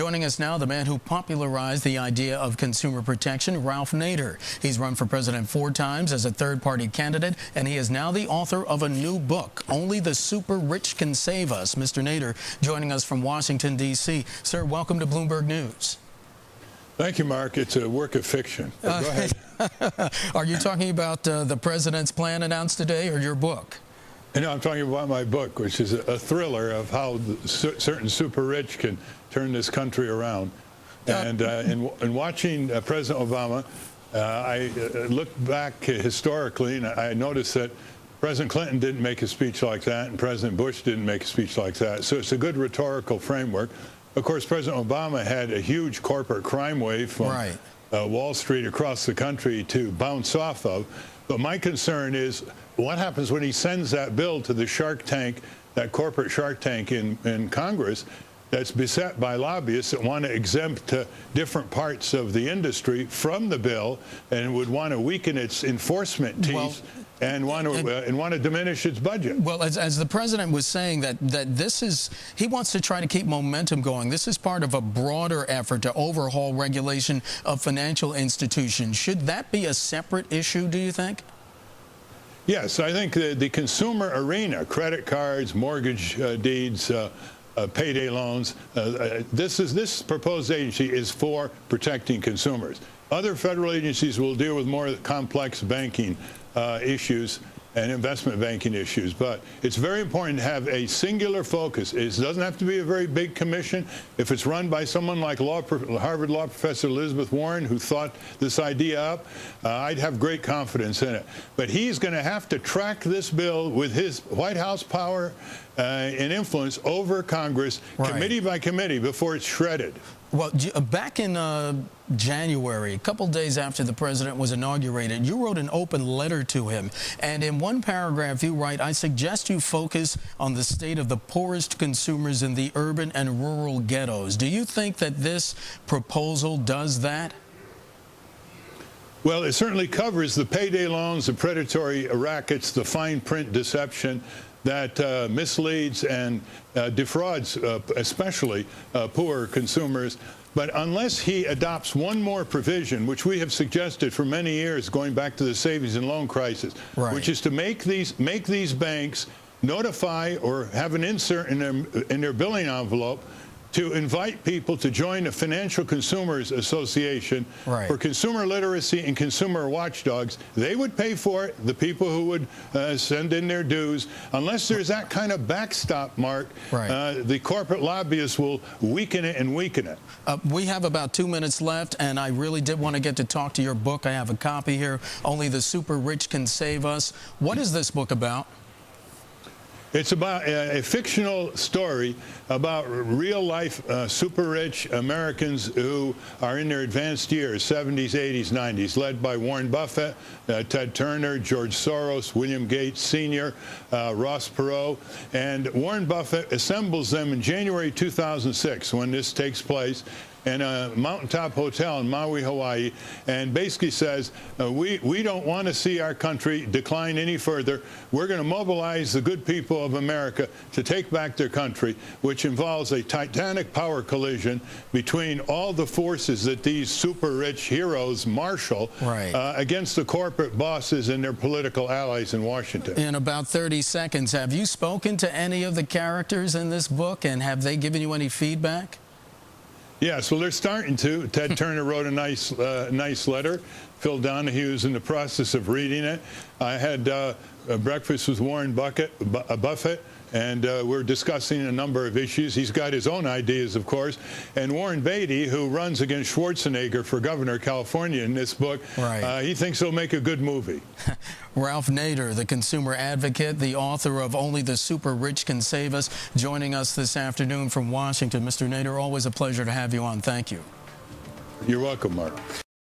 Joining us now, the man who popularized the idea of consumer protection, Ralph Nader. He's run for president 4 times as a third-party candidate, and he is now the author of a new book, Only the Super Rich Can Save Us. Mr. Nader joining us from Washington, D.C. Sir, welcome to Bloomberg News. Thank you, Mark. It's a work of fiction. Go ahead. Are you talking about the president's plan announced today or your book? And I'm talking about my book, which is a thriller of how certain super rich can turn this country around. And in watching President Obama, I looked back historically, and I noticed that President Clinton didn't make a speech like that, and President Bush didn't make a speech like that. So it's a good rhetorical framework. Of course, President Obama had a huge corporate crime wave from Wall Street across the country to bounce off of. But my concern is what happens when he sends that bill to the Shark Tank, that corporate Shark Tank in Congress, that's beset by lobbyists that want to exempt different parts of the industry from the bill and would want to weaken its enforcement teeth and want to diminish its budget. Well, as the president was saying, that this is, he wants to try to keep momentum going. This is part of a broader effort to overhaul regulation of financial institutions. Should that be a separate issue, do you think? Yes, I think the consumer arena, credit cards, mortgage deeds, payday loans, this proposed agency is for protecting consumers. Other federal agencies will deal with more complex banking issues and investment banking issues, but it's very important to have a singular focus. It doesn't have to be a very big commission. If it's run by someone like Harvard Law Professor Elizabeth Warren, who thought this idea up, I'd have great confidence in it. But he's going to have to track this bill with his White House power and influence over Congress, committee by committee, before it's shredded. Well, back in January, a couple days after the president was inaugurated, you wrote an open letter to him. And in one paragraph, you write, "I suggest you focus on the state of the poorest consumers in the urban and rural ghettos." Do you think that this proposal does that? Well, it certainly covers the payday loans, the predatory rackets, the fine print deception that misleads and defrauds especially poor consumers. But unless he adopts one more provision, which we have suggested for many years going back to the savings and loan crisis, which is to make these banks notify or have an insert in their billing envelope to invite people to join a financial consumers association for consumer literacy and consumer watchdogs. They would pay for it, the people who would send in their dues. Unless there's that kind of backstop, Mark, the corporate lobbyists will weaken it and weaken it. We have about 2 minutes left, and I really did want to get to talk to your book. I have a copy here, Only the Super Rich Can Save Us. What is this book about? It's about a fictional story about real-life super-rich Americans who are in their advanced years, 70s, 80s, 90s, led by Warren Buffett, Ted Turner, George Soros, William Gates Sr., Ross Perot. And Warren Buffett assembles them in January 2006 when this takes place in a mountaintop hotel in Maui, Hawaii, and basically says, we don't want to see our country decline any further. We're going to mobilize the good people of America to take back their country, which involves a titanic power collision between all the forces that these super-rich heroes marshal against the corporate bosses and their political allies in Washington. In about 30 seconds, have you spoken to any of the characters in this book, and have they given you any feedback? Yes, well, they're starting to. Ted Turner wrote a nice letter. Phil Donahue's in the process of reading it. I had breakfast with Warren Buffett, and we're discussing a number of issues. He's got his own ideas, of course. And Warren Beatty, who runs against Schwarzenegger for governor of California in this book, he thinks it'll make a good movie. Ralph Nader, the consumer advocate, the author of Only the Super Rich Can Save Us, joining us this afternoon from Washington. Mr. Nader, always a pleasure to have you on. Thank you. You're welcome, Mark.